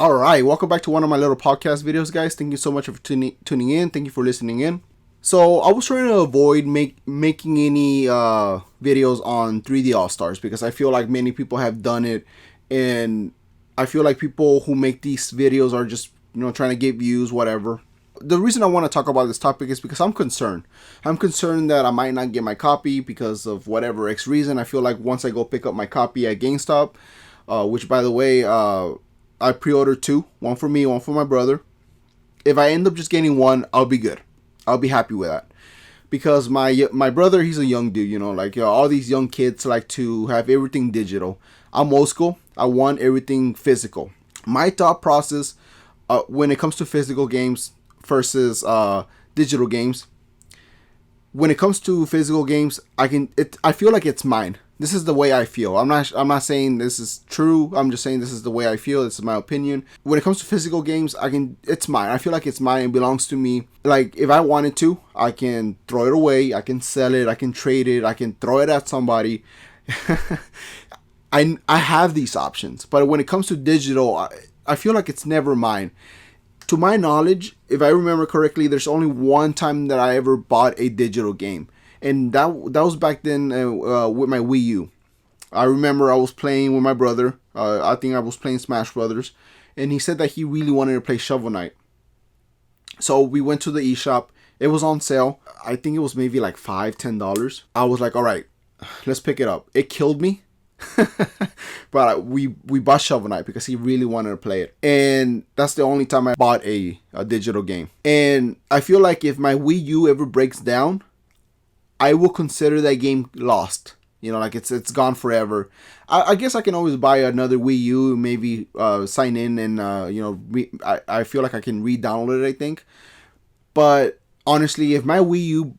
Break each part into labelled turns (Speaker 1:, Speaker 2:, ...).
Speaker 1: All right, welcome back to one of my little podcast videos, guys. Thank you so much for tuning in. Thank you for listening in. So I was trying to avoid making any videos on 3D Allstars because I feel like many people have done it, and I feel like people who make these videos are just trying to get views, whatever. The reason I want to talk about this topic is because I'm concerned. I'm concerned that I might not get my copy because of whatever X reason. I feel like once I go pick up my copy at GameStop, which by the way, I pre-ordered 2, one for me, one for my brother. If I end up just getting one, I'll be good. I'll be happy with that. Because my brother, he's a young dude, all these young kids like to have everything digital. I'm old school. I want everything physical. My thought process when it comes to physical games versus digital games. When it comes to physical games, I feel like it's mine. This is the way I feel. I'm not saying this is true. I'm just saying this is the way I feel. This is my opinion. When it comes to physical games, it's mine. I feel like it's mine. It belongs to me. Like if I wanted to, I can throw it away. I can sell it. I can trade it. I can throw it at somebody. I have these options. But when it comes to digital, I feel like it's never mine. To my knowledge, if I remember correctly, there's only one time that I ever bought a digital game. And that was back then with my Wii U. I remember I was playing with my brother. I think I was playing Smash Brothers. And he said that he really wanted to play Shovel Knight. So we went to the eShop. It was on sale. I think it was maybe like $5, $10. I was like, all right, let's pick it up. It killed me. But we bought Shovel Knight because he really wanted to play it. And that's the only time I bought a digital game. And I feel like if my Wii U ever breaks down, I will consider that game lost. It's gone forever. I guess I can always buy another Wii U, maybe sign in and I feel like I can re-download it, I think. But honestly, if my Wii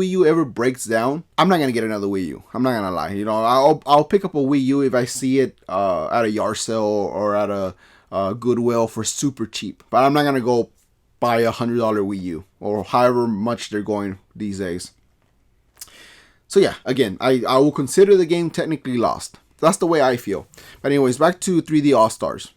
Speaker 1: U ever breaks down, I'm not gonna get another Wii U. I'm not gonna lie. I'll pick up a Wii U if I see it at a yard sale or at a Goodwill for super cheap. But I'm not gonna go buy $100 Wii U or however much they're going these days. So yeah, again, I will consider the game technically lost. That's the way I feel. But anyways, back to 3D Allstars.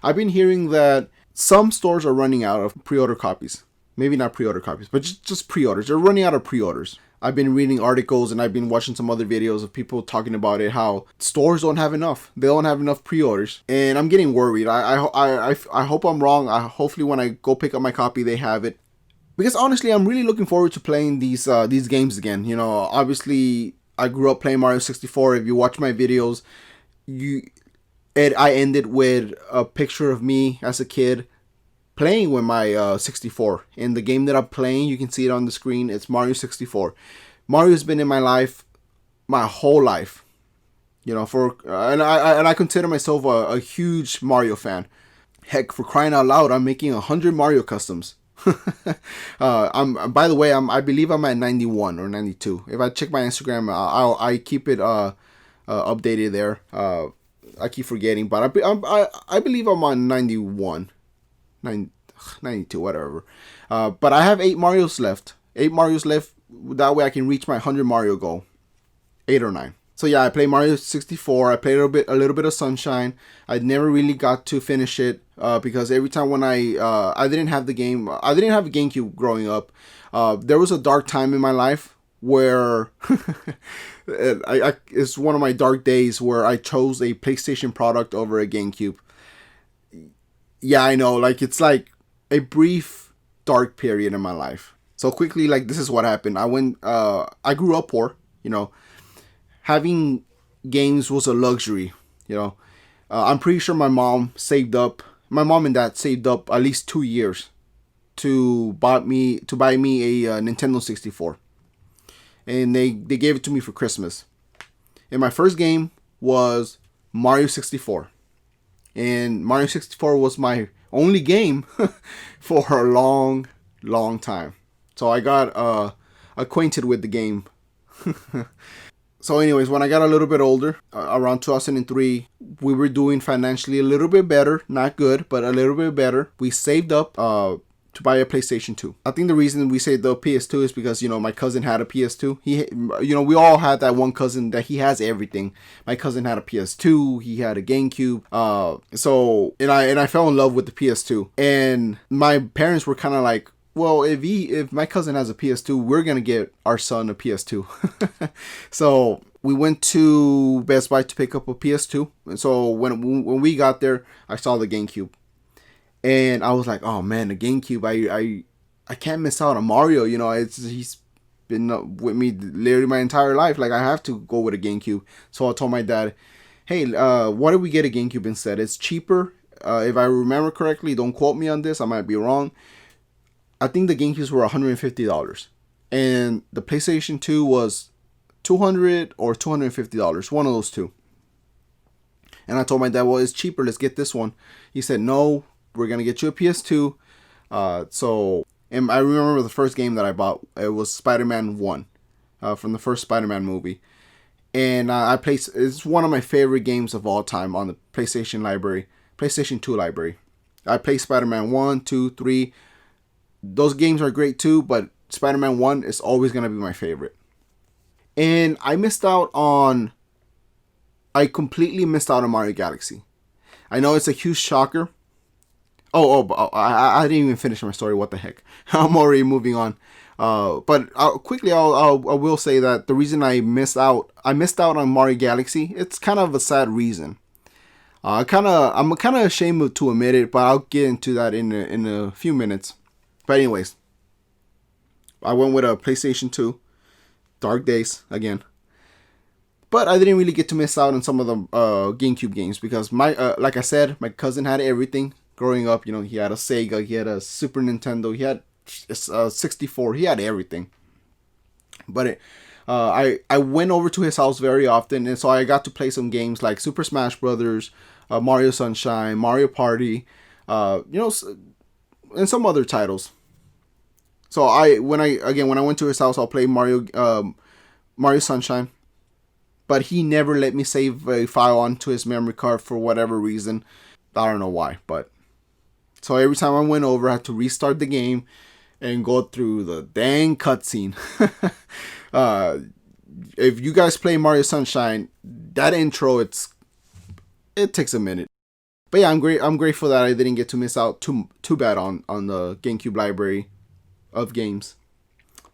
Speaker 1: I've been hearing that some stores are running out of pre-order copies. Maybe not pre-order copies, but just pre-orders. They're running out of pre-orders. I've been reading articles and I've been watching some other videos of people talking about it, how stores don't have enough. They don't have enough pre-orders. And I'm getting worried. I hope I'm wrong. Hopefully when I go pick up my copy, they have it. Because honestly, I'm really looking forward to playing these games again. Obviously, I grew up playing Mario 64. If you watch my videos, I ended with a picture of me as a kid playing with my 64. And the game that I'm playing, you can see it on the screen. It's Mario 64. Mario's been in my life my whole life. And I consider myself a huge Mario fan. Heck, for crying out loud, I'm making 100 Mario customs. By the way, I believe I'm at 91 or 92. If I check my Instagram, I keep it updated there. I keep forgetting, but I believe I'm on 91, 92, whatever. But I have 8 Marios left. 8 Marios left. That way I can reach my 100 Mario goal. 8 or 9. So yeah, I played Mario 64. I played a little bit of Sunshine. I never really got to finish it because every time when I didn't have the game, I didn't have a GameCube growing up. There was a dark time in my life where it's one of my dark days where I chose a PlayStation product over a GameCube. Yeah, I know, it's like a brief dark period in my life. So quickly, this is what happened. I grew up poor, Having games was a luxury, I'm pretty sure my mom and dad saved up at least 2 years to buy me a Nintendo 64. And they gave it to me for Christmas. And my first game was Mario 64. And Mario 64 was my only game for a long, long time. So I got acquainted with the game. So anyways, when I got a little bit older, around 2003, we were doing financially a little bit better. Not good, but a little bit better. We saved up to buy a PlayStation 2. I think the reason we say the PS2 is because, my cousin had a PS2. We all had that one cousin that he has everything. My cousin had a PS2. He had a GameCube. And I fell in love with the PS2. And my parents were kind of like, well, if my cousin has a PS2, we're gonna get our son a PS2. So we went to Best Buy to pick up a PS2. And so when we got there, I saw the GameCube. And I was like, oh man, the GameCube, I can't miss out on Mario. He's been with me literally my entire life. Like, I have to go with a GameCube. So I told my dad, hey, why don't we get a GameCube instead? It's cheaper. If I remember correctly, don't quote me on this, I might be wrong. I think the GameCubes were $150. And the PlayStation 2 was $200 or $250. One of those two. And I told my dad, well, it's cheaper. Let's get this one. He said, no, we're going to get you a PS2. And I remember the first game that I bought. It was Spider-Man 1 from the first Spider-Man movie. And I played. It's one of my favorite games of all time on the PlayStation 2 library. I play Spider-Man 1, 2, 3. Those games are great too, but Spider-Man 1 is always going to be my favorite. And I completely missed out on Mario Galaxy. I know it's a huge shocker. I didn't even finish my story. What the heck? I'm already moving on. But I will say that the reason I missed out on Mario Galaxy, it's kind of a sad reason. I'm kind of ashamed to admit it, but I'll get into that in a few minutes. But anyways, I went with a PlayStation 2, Dark Days again. But I didn't really get to miss out on some of the GameCube games because like I said, my cousin had everything growing up. He had a Sega, he had a Super Nintendo, he had a 64, he had everything. But I went over to his house very often, and so I got to play some games like Super Smash Brothers, Mario Sunshine, Mario Party, and some other titles. So when I went to his house, I'll play Mario Sunshine. But he never let me save a file onto his memory card for whatever reason. I don't know why, but so every time I went over, I had to restart the game and go through the dang cutscene. If you guys play Mario Sunshine, that intro, it takes a minute. But yeah, I'm grateful that I didn't get to miss out too bad on the GameCube library of games.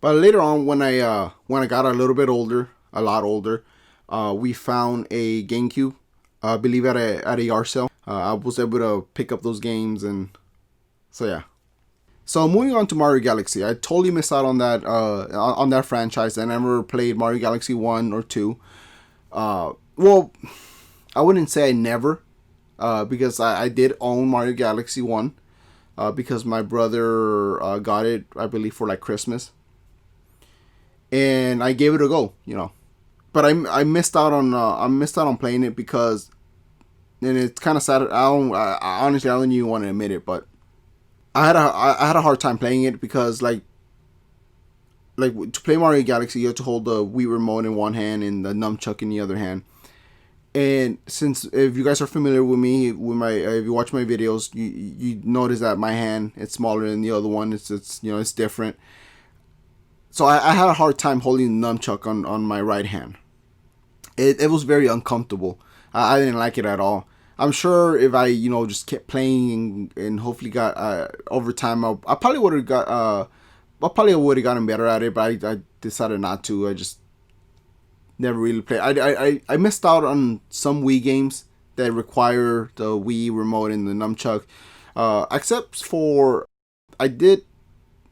Speaker 1: But later on, when I got a little bit older, a lot older, we found a GameCube, I believe at a yard sale. I was able to pick up those games, and so yeah. So moving on to Mario Galaxy, I totally missed out on that franchise. I never played Mario Galaxy 1 or 2. Well, I wouldn't say I never, because I did own Mario Galaxy 1, because my brother got it, I believe, for like Christmas, and I gave it a go, But I missed out on playing it because, and it's kind of sad. Honestly, I don't even want to admit it, but I had a hard time playing it because like to play Mario Galaxy, you have to hold the Wii remote in one hand and the nunchuck in the other hand. And since if you guys are familiar with me, if you watch my videos, you notice that my hand is smaller than the other one. It's different. So I had a hard time holding the nunchuck on my right hand. It was very uncomfortable. I didn't like it at all. I'm sure if I just kept playing and hopefully got over time, I probably would have gotten better at it. But I decided not to. I just never really played. I missed out on some Wii games that require the Wii remote and the nunchuck. Except for I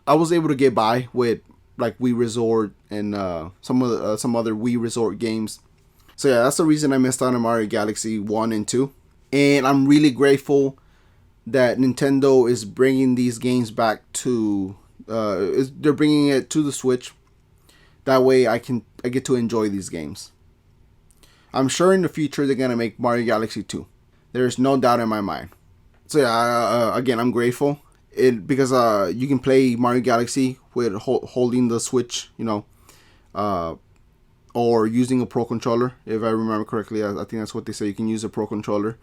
Speaker 1: was able to get by with like Wii Resort and some other Wii Resort games. So yeah, that's the reason I missed out on Mario Galaxy 1 and 2. And I'm really grateful that Nintendo is bringing these games back to... they're bringing it to the Switch. That way I get to enjoy these games. I'm sure in the future they're going to make Mario Galaxy 2. There's no doubt in my mind. So yeah, again, I'm grateful. Because you can play Mario Galaxy with holding the Switch, or using a Pro Controller. If I remember correctly, I think that's what they say. You can use a Pro Controller.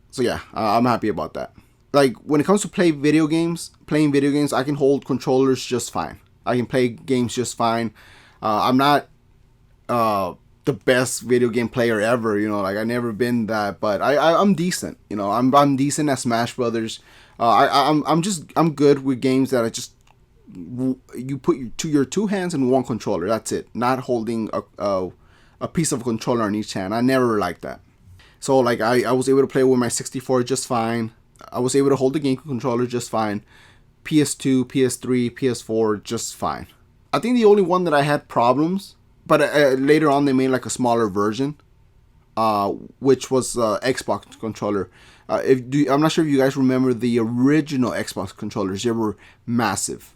Speaker 1: So yeah, I'm happy about that. like when it comes to playing video games, I can hold controllers just fine. I can play games just fine. I'm not the best video game player ever, like I never been that, but I'm decent. I'm decent at Smash Brothers. I'm good with games that I just you put your two hands in one controller. That's it. Not holding a piece of controller on each hand. I never liked that. So like I was able to play with my 64 just fine. I was able to hold the GameCube controller just fine. PS2, PS3, PS4 just fine. I think the only one that I had problems, but later on they made like a smaller version, which was Xbox controller. I'm not sure if you guys remember the original Xbox controllers. They were massive.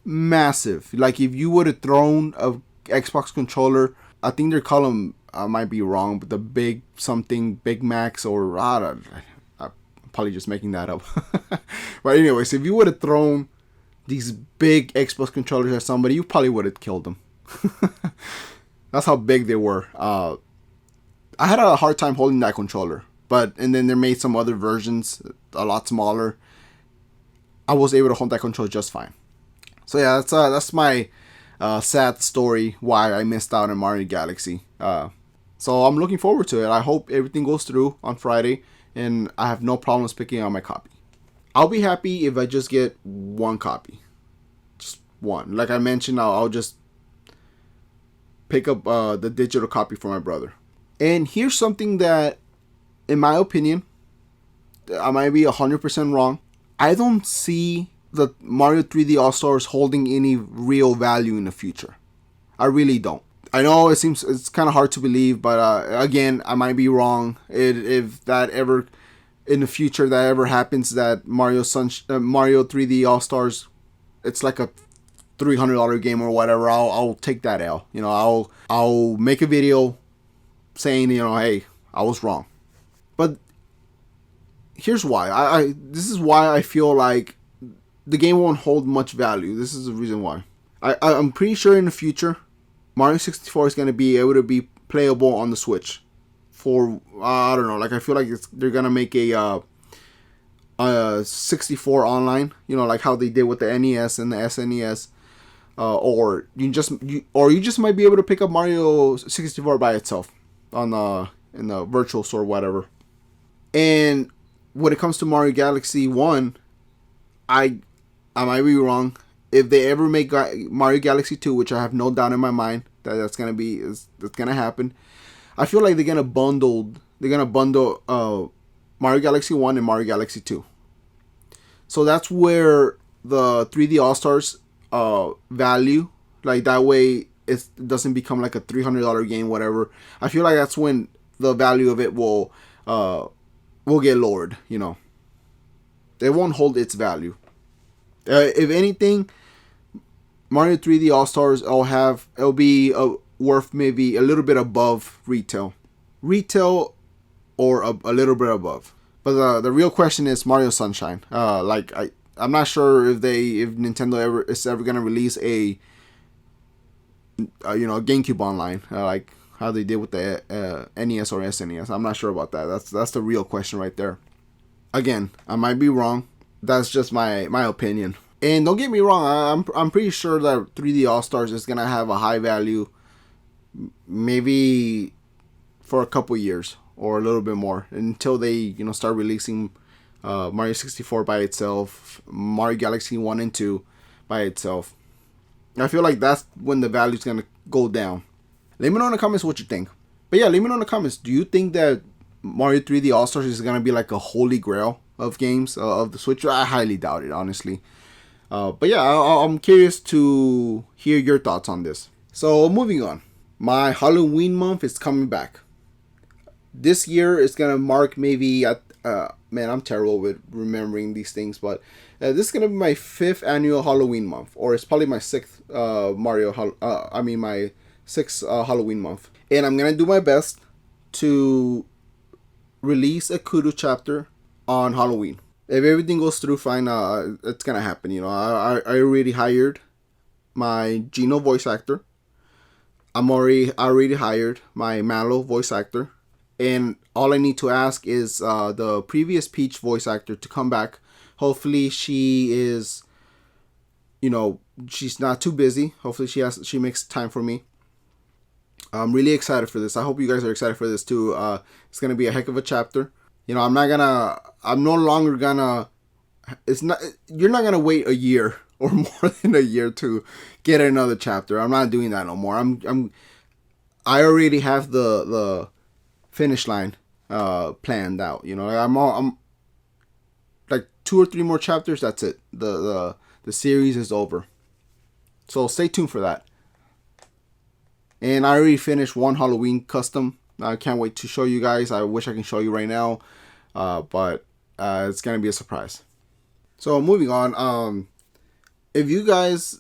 Speaker 1: Massive. Like if you would have thrown a Xbox controller, I think they call them, I might be wrong, but the big something, Big Macs, or I'm probably just making that up. But anyways, if you would have thrown these big Xbox controllers at somebody, you probably would have killed them. That's how big they were. I had a hard time holding that controller, and then they made some other versions a lot smaller. I was able to hold that controller just fine. So yeah, that's my sad story why I missed out on Mario Galaxy. So I'm looking forward to it. I hope everything goes through on Friday, and I have no problems picking out my copy. I'll be happy if I just get one copy, just one. Like I mentioned, I'll just pick up the digital copy for my brother. And here's something that, in my opinion, I might be 100% wrong. I don't see the Mario 3D All-Stars holding any real value in the future. I really don't. I know it's kind of hard to believe, but again, I might be wrong. If that ever in the future that ever happens, that Mario 3D All-Stars, it's like a $300 game or whatever, I'll take that L. I'll make a video saying, hey, I was wrong. But here's why. This is why I feel like the game won't hold much value. This is the reason why. I'm pretty sure in the future, Mario 64 is going to be able to be playable on the Switch. For, I don't know, like I feel like they're going to make a 64 online, like how they did with the NES and the SNES. Or you just might be able to pick up Mario 64 by itself in the virtual store, whatever. And when it comes to Mario Galaxy 1, I might be wrong. If they ever make Mario Galaxy 2, which I have no doubt in my mind that's gonna happen, I feel like they're gonna bundle Mario Galaxy 1 and Mario Galaxy 2. So that's where the 3D All-Stars value, like that way it doesn't become like a $300 game, whatever. I feel like that's when the value of it will get lowered. It won't hold its value. If anything, Mario 3D All-Stars it'll be worth maybe a little bit above retail, or a little bit above. But the real question is Mario Sunshine. I'm not sure if Nintendo is ever gonna release a GameCube online, like how they did with the NES or SNES. I'm not sure about that. That's the real question right there. Again, I might be wrong. That's just my opinion. And don't get me wrong, I'm pretty sure that 3D All-Stars is gonna have a high value, maybe for a couple years or a little bit more, until they start releasing Mario 64 by itself, Mario Galaxy 1 and 2 by itself. I feel like that's when the value is gonna go down. Let me know in the comments what you think. But yeah, let me know in the comments. Do you think that Mario 3D All-Stars is gonna be like a holy grail of games of the Switch? I highly doubt it, honestly. But yeah, I'm curious to hear your thoughts on this. So moving on, my Halloween month is coming back. This year is gonna mark maybe man, I'm terrible with remembering these things, but this is gonna be my 5th annual Halloween month, or it's probably my 6th my 6th Halloween month, and I'm gonna do my best to release a Kudo chapter on Halloween. If everything goes through fine, it's gonna happen. I already hired my Gino voice actor. I already hired my Mallow voice actor, And all I need to ask is the previous Peach voice actor to come back. Hopefully she is, she's not too busy. Hopefully she makes time for me. I'm really excited for this. I hope you guys are excited for this too. It's gonna be a heck of a chapter. I'm no longer gonna. You're not gonna wait a year or more than a year to get another chapter. I'm not doing that no more. I already have the finish line planned out. I'm like 2 or 3 more chapters. That's it. The series is over. So stay tuned for that. And I already finished one Halloween custom. I can't wait to show you guys. I wish I can show you right now, but it's gonna be a surprise. So moving on. If you guys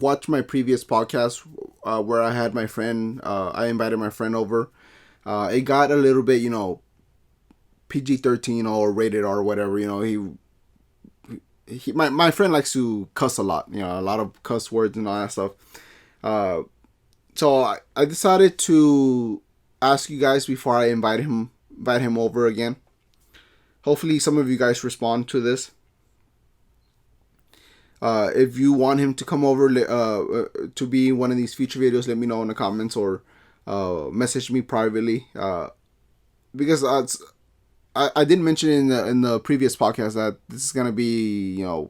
Speaker 1: watched my previous podcast where I had my friend, I invited my friend over. It got a little bit, PG-13 or rated R or whatever. My friend likes to cuss a lot. A lot of cuss words and all that stuff. So I decided to ask you guys before I invite him over again. Hopefully some of you guys respond to this. If you want him to come over to be in one of these future videos, let me know in the comments or message me privately. Because I did mention in the previous podcast that this is gonna be a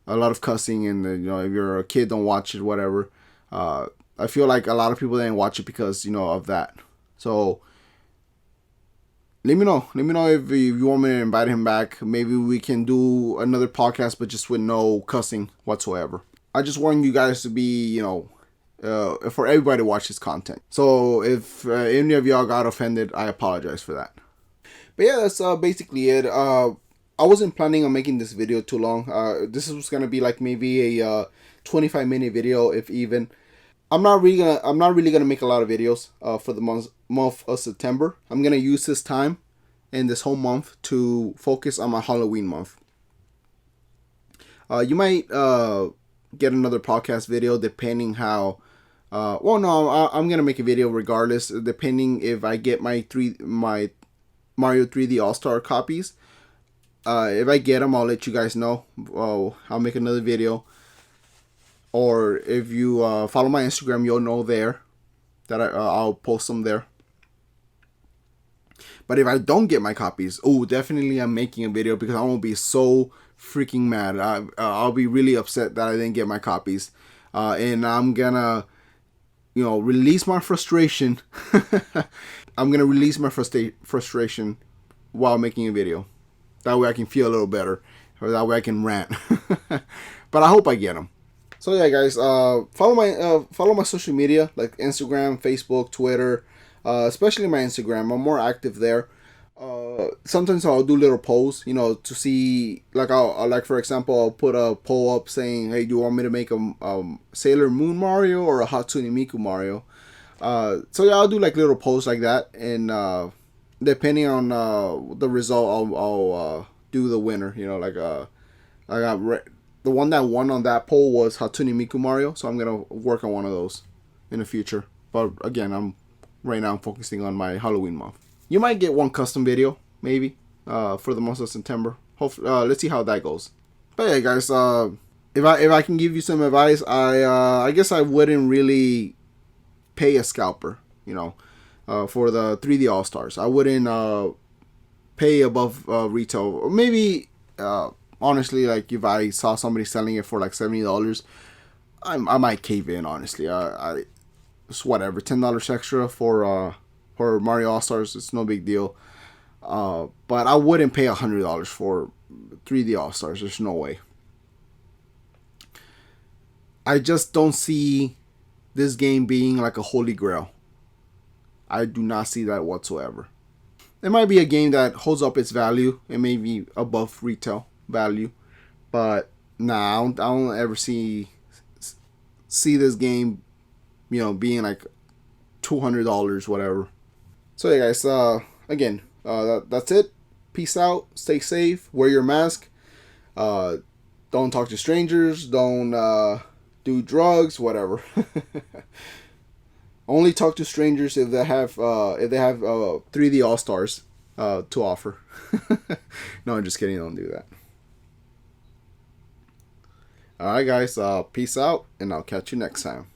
Speaker 1: lot of cussing, and if you're a kid, don't watch it, whatever. I feel like a lot of people didn't watch it because of that. So let me know if you want me to invite him back. Maybe we can do another podcast, but just with no cussing whatsoever. I just want you guys to be, for everybody to watch this content. So if any of y'all got offended, I apologize for that. But yeah, that's basically it. I wasn't planning on making this video too long. This was gonna be like maybe a 25-minute video, if even. I'm not really gonna make a lot of videos for the month of September. I'm gonna use this time and this whole month to focus on my Halloween month. You might get another podcast video depending how. I'm gonna make a video regardless, depending if I get my Mario 3D All-Star copies. If I get them, I'll let you guys know. I'll make another video. Or if you follow my Instagram, you'll know there that I'll post them there. But if I don't get my copies, definitely I'm making a video because I'm going to be so freaking mad. I'll be really upset that I didn't get my copies. And I'm going to, release my frustration. I'm going to release my frustration while making a video. That way I can feel a little better. Or that way I can rant. But I hope I get them. So yeah, guys, follow my social media like Instagram, Facebook, Twitter, especially my Instagram. I'm more active there. Sometimes I'll do little polls, to see, like for example, I'll put a poll up saying, hey, do you want me to make a Sailor Moon Mario or a Hatsune Miku Mario? So yeah, I'll do like little polls like that, and depending on the result, I'll do the winner. I got. The one that won on that poll was Hatsune Miku Mario, so I'm gonna work on one of those in the future. But again, right now I'm focusing on my Halloween month. You might get one custom video, maybe, for the month of September. Hopefully, let's see how that goes. But yeah, guys, if I can give you some advice, I guess I wouldn't really pay a scalper, for the 3D All-Stars. I wouldn't pay above retail, or maybe. Honestly, like if I saw somebody selling it for like $70, I might cave in. Honestly, it's whatever, $10 extra for Mario All Stars. It's no big deal. But I wouldn't pay $100 for 3D All Stars. There's no way. I just don't see this game being like a holy grail. I do not see that whatsoever. It might be a game that holds up its value. It may be above retail value, but I don't ever see this game being like $200, whatever. So yeah, guys, again, that's it. Peace out, stay safe, wear your mask, don't talk to strangers, don't do drugs, whatever. Only talk to strangers if they have 3D Allstars to offer. No, I'm just kidding. Don't do that. All right, guys. Peace out, and I'll catch you next time.